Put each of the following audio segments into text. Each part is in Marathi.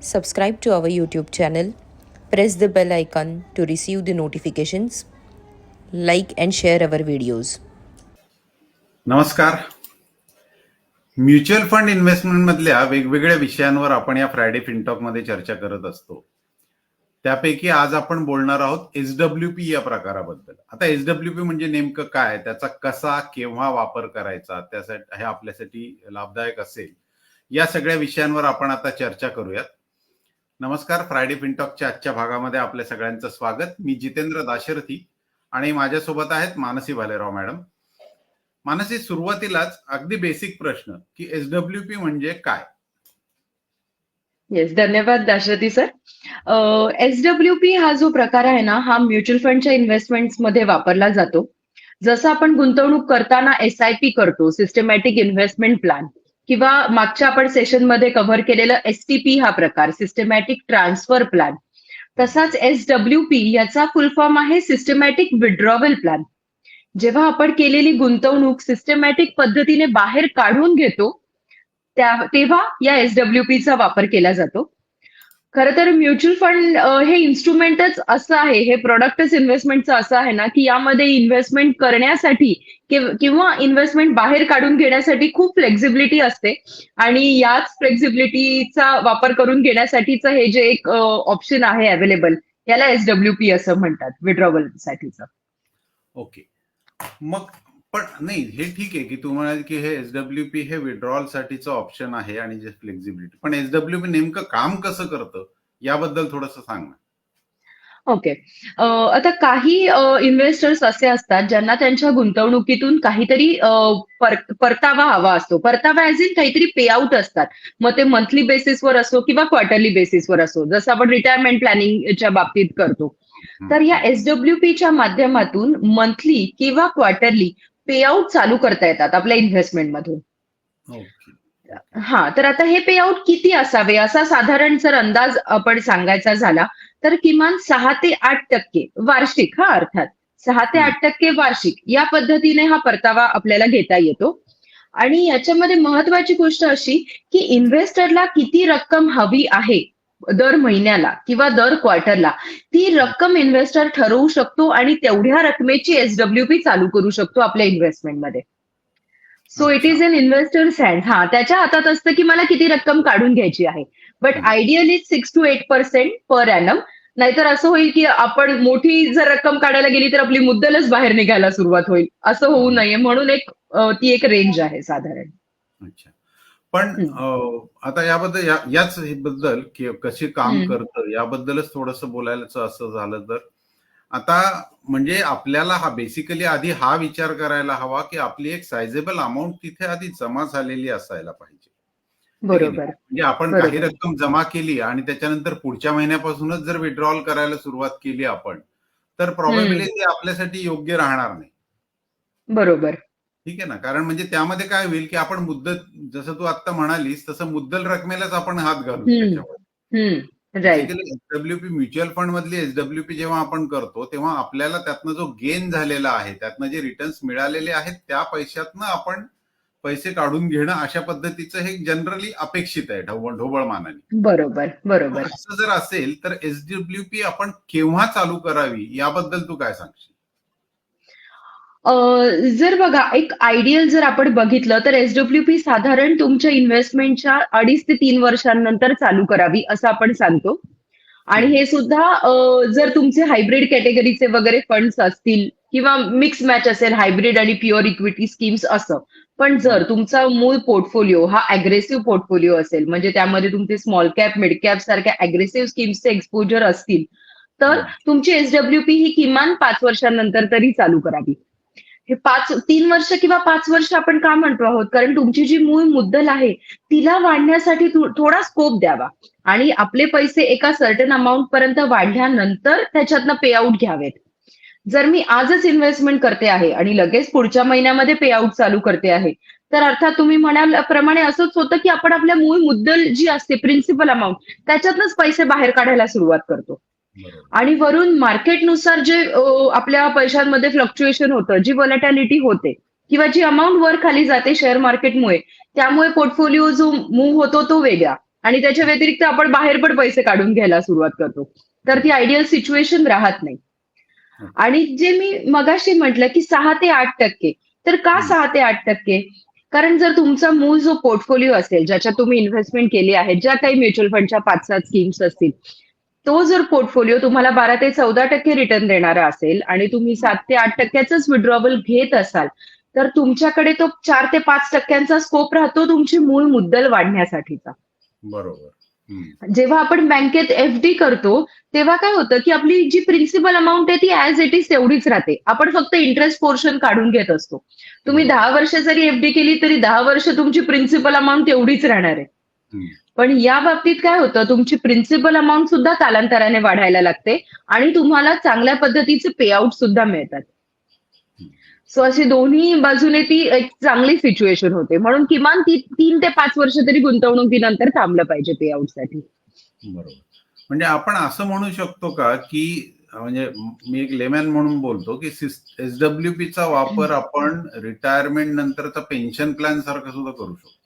Subscribe to our YouTube channel. Press the bell icon to receive the notifications. Like and share our videos. नमस्कार. म्युच्युअल फंड इन्व्हेस्टमेंट मधल्या वेगवेगळ्या विषयांवर आपण या फ्रायडे फिनटॉक मध्ये चर्चा करत असतो. त्यापैकी आज आपण बोलणार आहोत एसडब्ल्यूपी या प्रकाराबद्दल. आता एसडब्ल्यूपी म्हणजे नेमकं काय, त्याचा कसा केव्हा वापर करायचा, त्यासाठी हे आपल्यासाठी लाभदायक असेल, या सगळ्या विषयांवर आपण आता चर्चा करूयात. नमस्कार. फ्रायडे फिनटॉकच्या आजच्या भागामध्ये आपल्या सगळ्यांचं स्वागत. मी जितेंद्र दाशरथी आणि माझ्यासोबत आहेत मानसी भालेराव मॅडम. मानसी, सुरुवातीलाच अगदी बेसिक प्रश्न की एसडब्ल्यूपी म्हणजे काय? येस, धन्यवाद दाशरथी सर. एसडब्ल्यूपी हा जो प्रकार आहे ना, हा म्युच्युअल फंडच्या इन्व्हेस्टमेंट्स मध्ये वापरला जातो. जसं आपण गुंतवणूक करताना SIP करतो, सिस्टमॅटिक इन्व्हेस्टमेंट प्लॅन, किंवा मागच्या आपण सेशनमध्ये कव्हर केलेलं STP हा प्रकार, सिस्टमॅटिक ट्रान्सफर प्लॅन, तसाच SWP याचा फुल फॉर्म आहे सिस्टमॅटिक विड्रॉवल प्लॅन. जेव्हा आपण केलेली गुंतवणूक सिस्टमॅटिक पद्धतीने बाहेर काढून घेतो तेव्हा या SWPचा वापर केला जातो. खरं तर म्युच्युअल फंड हे इन्स्ट्रुमेंटच असं आहे, हे प्रोडक्टच इन्व्हेस्टमेंटचं असं आहे ना, की यामध्ये इन्व्हेस्टमेंट करण्यासाठी किंवा इन्व्हेस्टमेंट बाहेर काढून घेण्यासाठी खूप फ्लेक्झिबिलिटी असते आणि याच फ्लेक्झिबिलिटीचा वापर करून घेण्यासाठीचं हे जे एक ऑप्शन आहे अवेलेबल, याला SWP असं म्हणतात, विड्रॉवल साठीचं. ओके. मग पण नाही, हे ठीक आहे की तू म्हणाल की हे एसडब्ल्यूपी हे विड्रॉल साठीचं ऑप्शन आहे आणि जे फ्लेक्झिबिलिटी, पण एसडब्ल्यूपी नेमकं काम कसं करतं याबद्दल थोडंसं सांग ना. ओके. आता काही इन्व्हेस्टर्स असे असतात ज्यांना त्यांच्या गुंतवणुकीतून काहीतरी परतावा हवा असतो. परतावा ऍज इन काहीतरी पे आउट असतात. मग ते मंथली बेसिसवर असो किंवा क्वार्टरली बेसिसवर असो, जसं आपण रिटायरमेंट प्लॅनिंगच्या बाबतीत करतो. तर या SWPच्या माध्यमातून मंथली किंवा क्वार्टरली पे आउट चालू करता येतात आपल्या इन्व्हेस्टमेंटमधून. ओके. हा, तर आता हे पे आउट किती असावे, असा साधारण जर अंदाज आपण सांगायचा झाला तर किमान 6 ते 8% वार्षिक, हा अर्थात 6 ते 8% वार्षिक या पद्धतीने हा परतावा आपल्याला घेता येतो. आणि याच्यामध्ये महत्वाची गोष्ट अशी की इन्व्हेस्टरला किती रक्कम हवी आहे दर महिन्याला किंवा दर क्वार्टरला, ती रक्कम इन्व्हेस्टर ठरवू शकतो आणि तेवढ्या रकमेची SWP चालू करू शकतो आपल्या इन्व्हेस्टमेंटमध्ये. So it is an investors hand. हा, त्याच्या हातात असतं की मला किती रक्कम काढून घ्यायची आहे. But ideally 6 to 8% per annum. नाहीतर असं होईल की आपण मोठी जर रक्कम काढायला गेली तर आपली मुद्दलच बाहेर निघायला सुरुवात होईल. असं होऊ नये म्हणून ती एक रेंज आहे साधारण. अच्छा. पण आता याबद्दल याच बद्दल कशी काम करतं याबद्दलच थोडंसं बोलायचं असं झालं तर, आता म्हणजे आपल्याला हा बेसिकली आधी हा विचार करायला हवा की आपली एक सायझेबल अमाऊंट तिथे आधी जमा झालेली असायला पाहिजे. बरोबर. म्हणजे आपण काही रक्कम जमा केली आणि त्याच्यानंतर पुढच्या महिन्यापासूनच जर विड्रॉल करायला सुरुवात केली आपण, तर प्रॉबेबिलिटी आपल्यासाठी योग्य राहणार नाही. बरोबर. ठीक आहे ना, कारण म्हणजे त्यामध्ये काय होईल की आपण मुद्दल, जसं तू आता म्हणालीस तसं मुद्दल रकमेलाच आपण हात घालू त्याच्यावर. राईट. एसडब्ल्यूपी म्युच्युअल फंड मधली एसडब्ल्यूपी जेव्हा आपण करतो तेव्हा आपल्याला त्यातनं जो गेन झालेला आहे, त्यातनं जे रिटर्न्स मिळालेले आहेत, त्या पैशातनं आपण पैसे काढून घेणं अशा पद्धतीचं हे जनरली अपेक्षित आहे ढोबळ मानाने. बरोबर. बरोबर. असं जर असेल तर एसडब्ल्यूपी आपण केव्हा चालू करावी याबद्दल तू काय सांगशील? जर बघा, एक आयडियल जर आपण बघितलं तर SWP साधारण तुमच्या इन्व्हेस्टमेंटच्या 2.5 ते 3 वर्षांनंतर चालू करावी असं आपण सांगतो. आणि हे सुद्धा जर तुमचे हायब्रिड कॅटेगरीचे वगैरे फंड्स असतील किंवा मिक्स मॅच असेल, हायब्रिड आणि प्युअर इक्विटी स्कीम्स असं. पण जर तुमचा मूळ पोर्टफोलिओ हा अग्रेसिव्ह पोर्टफोलिओ असेल, म्हणजे त्यामध्ये तुमचे स्मॉल कॅप, मिड कॅप सारख्या अग्रेसिव्ह स्कीम्सचे एक्सपोजर असतील, तर तुमची SWP ही किमान 5 वर्षांनंतर तरी चालू करावी. हे 3 वर्ष किंवा 5 वर्ष आपण का म्हणतो आहोत, कारण तुमची जी मूळ मुद्दल आहे तिला वाढण्यासाठी थोडा स्कोप द्यावा आणि आपले पैसे एका सर्टन अमाऊंट पर्यंत वाढल्यानंतर त्याच्यातनं पे आउट घ्यावेत. जर मी आजच इन्व्हेस्टमेंट करते आहे आणि लगेच पुढच्या महिन्यामध्ये पे आउट चालू करते आहे, तर अर्थात तुम्ही म्हणाल्याप्रमाणे असंच होतं की आपण आपल्या मूळ मुद्दल जी असते, प्रिन्सिपल अमाऊंट, त्याच्यातनंच पैसे बाहेर काढायला सुरुवात करतो. आणि वरून मार्केटनुसार जे आपल्या पैशांमध्ये फ्लक्च्युएशन होतं, जी व्हॉलॅटिलिटी होते किंवा जी अमाऊंट वर खाली जाते शेअर मार्केटमुळे, त्यामुळे पोर्टफोलिओ जो मूव्ह होतो तो वेगळा. आणि त्याच्या व्यतिरिक्त आपण बाहेर पण पैसे काढून घ्यायला सुरुवात करतो. तर ती आयडियल सिच्युएशन राहत नाही. आणि जे मी मगाशी म्हटलं की 6 ते 8%, तर का हम्म. 6 ते 8%? कारण जर तुमचा मूळ जो पोर्टफोलिओ असेल, ज्याच्यात तुम्ही इन्व्हेस्टमेंट केली आहे, ज्या काही म्युच्युअल फंडच्या 5-7 स्कीम्स असतील, तो जर पोर्टफोलिओ तुम्हाला 12 ते 14% रिटर्न देणारा असेल आणि तुम्ही 7 ते 8%च विड्रॉवल घेत असाल, तर तुमच्याकडे तो 4 ते 5%चा स्कोप राहतो तुमची मूळ मुद्दल वाढण्यासाठीचा. बरोबर. जेव्हा आपण बँकेत एफडी करतो, तेव्हा काय होतं, की आपली जी प्रिन्सिपल अमाउंट आहे ती ॲज इट इज तेवढीच राहते. आपण फक्त इंटरेस्ट पोर्शन काढून घेत असतो. तुम्ही बरोबर. 10 वर्ष जरी एफडी केली तरी 10 वर्ष तुमची प्रिन्सिपल अमाउंट तेवढीच राहणार आहे. हम्म. पण या बाबतीत काय होतं, तुमची प्रिन्सिपल अमाउंट सुद्धा कालांतराने वाढायला लागते आणि तुम्हाला चांगल्या पद्धतीचे पेआउट सुद्धा मिळतात. सो अशी दोन्ही बाजूने ती एक चांगली सिच्युएशन होते. म्हणून किमान 3 ते 5 वर्ष तरी गुंतवणुकीनंतर थांबलं पाहिजे पेआउटसाठी. बरोबर. म्हणजे आपण असं म्हणू शकतो का, की म्हणजे मी एक लेमॅन म्हणून बोलतो, की एसडब्ल्यूपीचा वापर आपण रिटायरमेंट नंतरचा पेन्शन प्लॅन सारखं सुद्धा करू शकतो.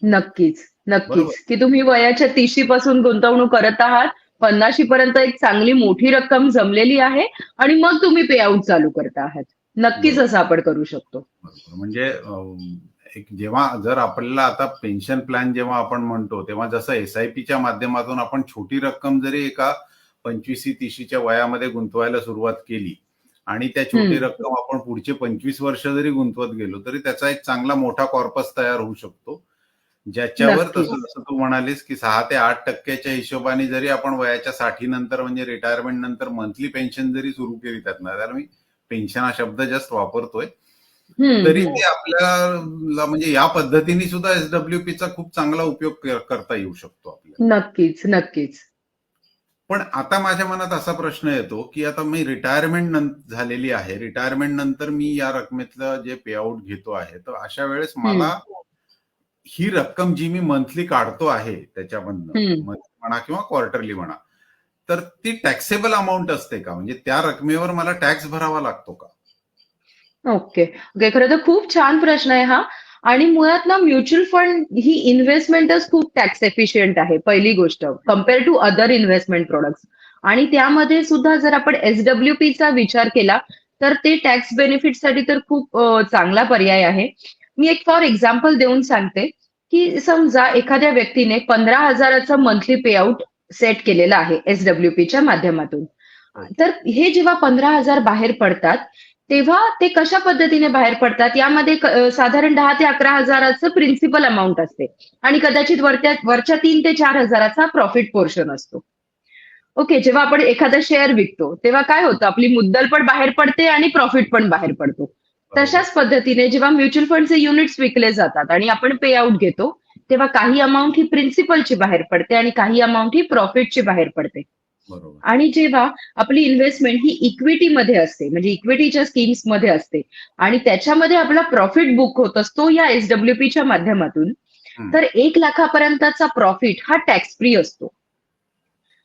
नक्कीच, बरोबर. नक्कीच. की तुम्ही वयाच्या 30शी पासून गुंतवणूक करत आहात. 50शी पर्यंत एक चांगली मोठी रक्कम जमलेली आहे आणि मग तुम्ही पेआउट चालू करत आहात. नक्कीच असं आपण करू शकतो. बरोबर. म्हणजे एक जेव्हा जर आपल्याला आता पेन्शन प्लॅन जेव्हा आपण म्हणतो, तेव्हा जसं एसआयपीच्या माध्यमातून आपण छोटी रक्कम जरी एका 25-30च्या वयामध्ये गुंतवायला सुरुवात केली आणि त्या छोटी रक्कम आपण पुढचे 25 वर्ष जरी गुंतवत गेलो तरी त्याचा एक चांगला मोठा कॉर्पस तयार होऊ शकतो, ज्याच्यावर नक्कीच. जसं तू म्हणालीस की 6 ते 8%च्या हिशोबाने जरी आपण वयाच्या 60 नंतर म्हणजे रिटायरमेंट नंतर मंथली पेन्शन जरी सुरू केली, त्याला मी पेन्शन हा शब्द जस्ट वापरतोय, तरी ते आपल्याला म्हणजे या पद्धतीने सुद्धा एसडब्ल्यूपीचा खूप चांगला उपयोग करता येऊ शकतो आपल्याला. नक्कीच, नक्कीच. पण आता माझ्या मनात असा प्रश्न येतो की आता मी रिटायरमेंट झालेली आहे, रिटायरमेंट नंतर मी या रकमेतलं जे पेआउट घेतो आहे, तर अशा वेळेस मला ही रक्कम जी मी मंथली काढतो आहे त्याच्यामधनं म्हणा किंवा क्वार्टरली म्हणा, तर ती टॅक्सेबल अमाऊंट असते का? म्हणजे त्या रकमेवर मला टॅक्स भरावा लागतो का? ओके. ओके. खरं तर खूप छान प्रश्न आहे हा. आणि मुळात ना म्युच्युअल फंड ही इन्व्हेस्टमेंटच खूप टॅक्स एफिशियंट आहे, पहिली गोष्ट, compare to other investment products. आणि त्यामध्ये सुद्धा जर आपण एसडब्ल्यूपीचा विचार केला, तर ते टॅक्स बेनिफिटसाठी तर खूप चांगला पर्याय आहे. मी एक फॉर एक्झाम्पल देऊन सांगते, की समजा एखाद्या व्यक्तीने 15,000चं मंथली पेआउट सेट केलेलं आहे एसडब्ल्यूपीच्या माध्यमातून. तर हे जेव्हा 15,000 बाहेर पडतात, तेव्हा ते कशा पद्धतीने बाहेर पडतात, यामध्ये साधारण 10 ते 11,000चं प्रिन्सिपल अमाउंट असते आणि कदाचित वरच्या 3 ते 4,000चा प्रॉफिट पोर्शन असतो. ओके. जेव्हा आपण एखादा शेअर विकतो, तेव्हा काय होतं, आपली मुद्दल पण बाहेर पडते आणि प्रॉफिट पण बाहेर पडतो. तशाच पद्धतीने जेव्हा म्युच्युअल फंडचे युनिट्स विकले जातात आणि आपण पे आउट घेतो, तेव्हा काही अमाउंट ही प्रिन्सिपलची बाहेर पडते आणि काही अमाउंट ही प्रॉफिटची बाहेर पडते. बरोबर. आणि जेव्हा आपली इन्व्हेस्टमेंट ही इक्विटीमध्ये असते, म्हणजे इक्विटीच्या स्कीम्समध्ये असते आणि त्याच्यामध्ये आपला प्रॉफिट बुक होत असतो या एसडब्ल्यूपीच्या माध्यमातून, तर 1 लाखापर्यंतचा प्रॉफिट हा टॅक्स फ्री असतो.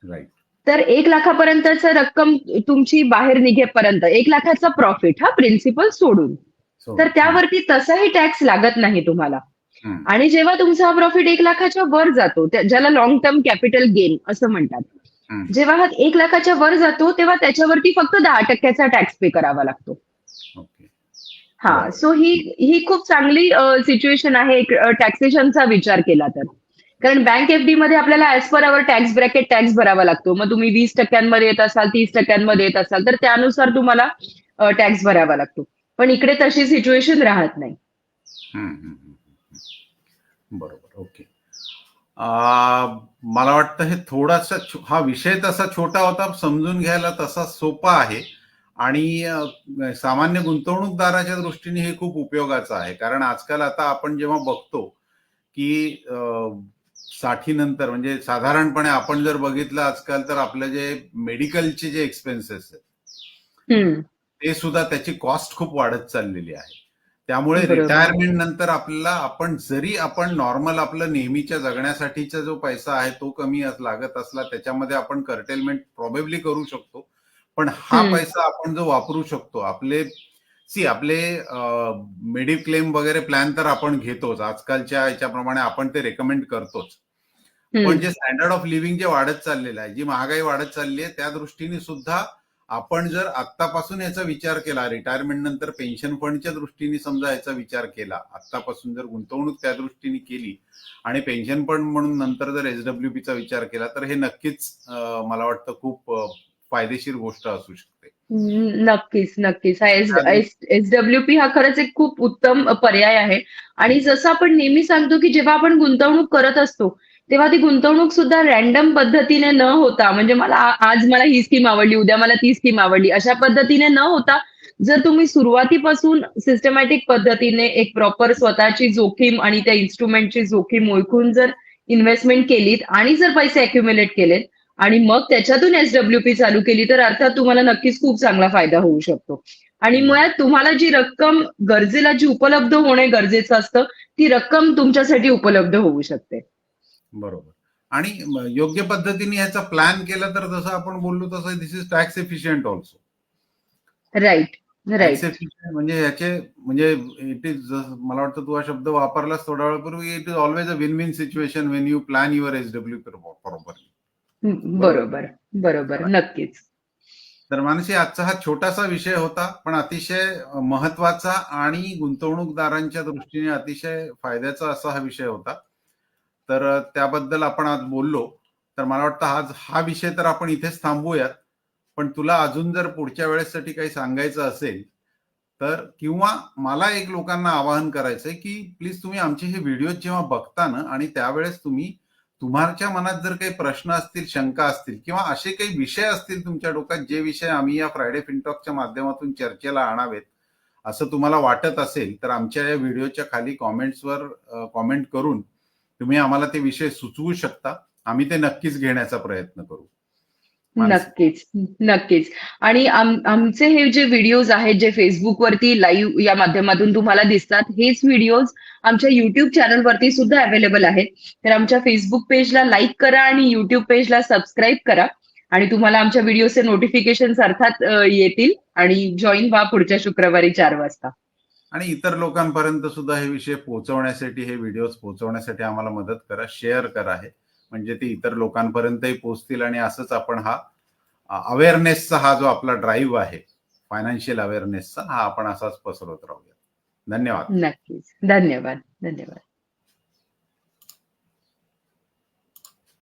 राईट. तर 1 लाखापर्यंतचा रक्कम तुमची बाहेर निघेपर्यंत 1 लाखाचा प्रॉफिट हा प्रिन्सिपल सोडून, तर त्यावरती तसाही टॅक्स लागत नाही तुम्हाला. आणि जेव्हा तुमचा हा प्रॉफिट 1 लाखाच्या वर जातो, ज्याला लॉंग टर्म कॅपिटल गेन असं म्हणतात, जेव्हा हा 1 लाखाच्या वर जातो तेव्हा त्याच्यावरती फक्त 10%चा टॅक्स पे करावा लागतो. सो ही खूप चांगली सिच्युएशन आहे टॅक्सेशनचा विचार केला तर. कारण बँक एफडी मध्ये आपल्याला as per our tax bracket tax भरावा लागतो. मग तुम्ही 20% येत असाल, 30% येत असाल, तर त्यानुसार तुम्हाला टॅक्स भरावा लागतो. पण इकडे तशी सिच्युएशन राहत नाही. बरोबर. ओके. मला वाटतं हे थोडासा हा विषय तसा छोटा होता, समजून घ्यायला तसा सोपा आहे आणि सामान्य गुंतवणूकदाराच्या दृष्टीने हे खूप उपयोगाचं आहे. कारण आजकाल आता आपण जेव्हा बघतो की 60 नंतर म्हणजे साधारणपणे आपण जर बघितलं आजकाल, तर आपले जे मेडिकलचे जे एक्सपेन्सेस आहेत ते सुद्धा त्याची कॉस्ट खूप वाढत चाललेली आहे. त्यामुळे रिटायरमेंट नंतर आपल्याला आपण नॉर्मल आपलं नेहमीच्या जगण्यासाठीचा जो पैसा आहे तो कमी लागत असला, त्याच्यामध्ये आपण कर्टेलमेंट प्रोबेबली करू शकतो. पण हा पैसा आपण जो वापरू शकतो, आपले मेडिक्लेम वगैरे प्लॅन तर आपण घेतोच, आजकालच्या याच्याप्रमाणे आपण ते रेकमेंड करतोच. पण जे स्टँडर्ड ऑफ लिव्हिंग जे वाढत चाललेलं आहे, जी महागाई वाढत चालली आहे, त्या दृष्टीने सुद्धा आपण जर आत्तापासून याचा विचार केला, रिटायरमेंट नंतर पेन्शन फंडच्या दृष्टीने समजा याचा विचार केला, आत्तापासून जर गुंतवणूक त्या दृष्टीने केली आणि पेन्शन फंड म्हणून नंतर जर एसडब्ल्यूपीचा विचार केला, तर हे नक्कीच मला वाटतं खूप फायदेशीर गोष्ट असू शकते. नक्कीच नक्कीच. हा एसडब्ल्यूपी हा खरंच एक खूप उत्तम पर्याय आहे. आणि जसं आपण नेहमी सांगतो की जेव्हा आपण गुंतवणूक करत असतो तेव्हा ती गुंतवणूक सुद्धा रॅन्डम पद्धतीने न होता, म्हणजे आज मला ही स्कीम आवडली, उद्या मला ती स्कीम आवडली, अशा पद्धतीने न होता जर तुम्ही सुरुवातीपासून सिस्टमॅटिक पद्धतीने एक प्रॉपर स्वतःची जोखीम आणि त्या इन्स्ट्रुमेंटची जोखीम ओळखून जर इन्व्हेस्टमेंट केलीत आणि जर पैसे अक्युम्युलेट केलेत आणि मग त्याच्यातून एसडब्ल्यूपी चालू केली, तर अर्थात तुम्हाला नक्कीच खूप चांगला फायदा होऊ शकतो. आणि मुळात तुम्हाला जी रक्कम गरजेला जी उपलब्ध होणे गरजेचं असतं, ती रक्कम तुमच्यासाठी उपलब्ध होऊ शकते. बरोबर. आणि योग्य पद्धतीने ह्याचा प्लॅन केला तर जसं आपण बोललो तसं this is tax efficient also. Right tax right. Efficient म्हणजे याचे म्हणजे इट इज, मला वाटतं तू हा शब्द वापरलास थोडा वेळापूर्वी, it is always a win win situation Wien you plan your SWP properly. बरोबर बरोबर. नक्कीच. तर मानसी, आजचा हा छोटासा विषय होता, पण अतिशय महत्वाचा आणि गुंतवणूकदारांच्या दृष्टीने अतिशय फायद्याचा असा हा विषय होता. तर त्याबद्दल आपण आज बोललो. तर मला वाटतं आज हा विषय तर आपण इथेच थांबूयात. पण तुला अजून जर पुढच्या वेळेसाठी काही सांगायचं असेल तर, किंवा मला एक लोकांना आवाहन करायचंय की प्लीज तुम्ही आमचे हे व्हिडिओ जेव्हा बघता ना, आणि त्यावेळेस तुम्ही तुमच्या मनात जर काही प्रश्न असतील, शंका असतील, किंवा असे काही विषय असतील तुमच्या डोक्यात, जे विषय आम्ही या फ्रायडे फिनटॉकच्या माध्यमातून चर्चेला आणावेत असं तुम्हाला वाटत असेल, तर आमच्या या व्हिडिओच्या खाली कॉमेंट्सवर कॉमेंट करून तुम्ही आम्हाला ते विषय सुचवू शकता. आम्ही ते नक्कीच घेण्याचा प्रयत्न करू. नक्कीच नक्कीच. आणि आमचे हे जे व्हिडिओज आहेत जे फेसबुकवरती लाईव्ह या माध्यमातून तुम्हाला दिसतात, हेच व्हिडिओज आमच्या युट्यूब चॅनलवरती सुद्धा अवेलेबल आहेत. तर आमच्या फेसबुक पेजला लाईक करा आणि युट्यूब पेजला सबस्क्राईब करा आणि तुम्हाला आमच्या व्हिडिओचे नोटिफिकेशन अर्थात येतील. आणि जॉईन व्हा पुढच्या शुक्रवारी 4 वाजता. आणि इतर लोकांपर्यंत सुद्धा हे विषय पोहोचवण्यासाठी, हे व्हिडिओज पोहोचवण्यासाठी आम्हाला मदत करा, शेअर करा, हे म्हणजे ते इतर लोकांपर्यंतही पोहोचतील. आणि असंच आपण हा अवेअरनेसचा हा जो आपला ड्राईव्ह आहे, फायनान्शियल अवेअरनेसचा, हा आपण असाच पसरवत राहूया. धन्यवाद. नक्कीच. धन्यवाद धन्यवाद.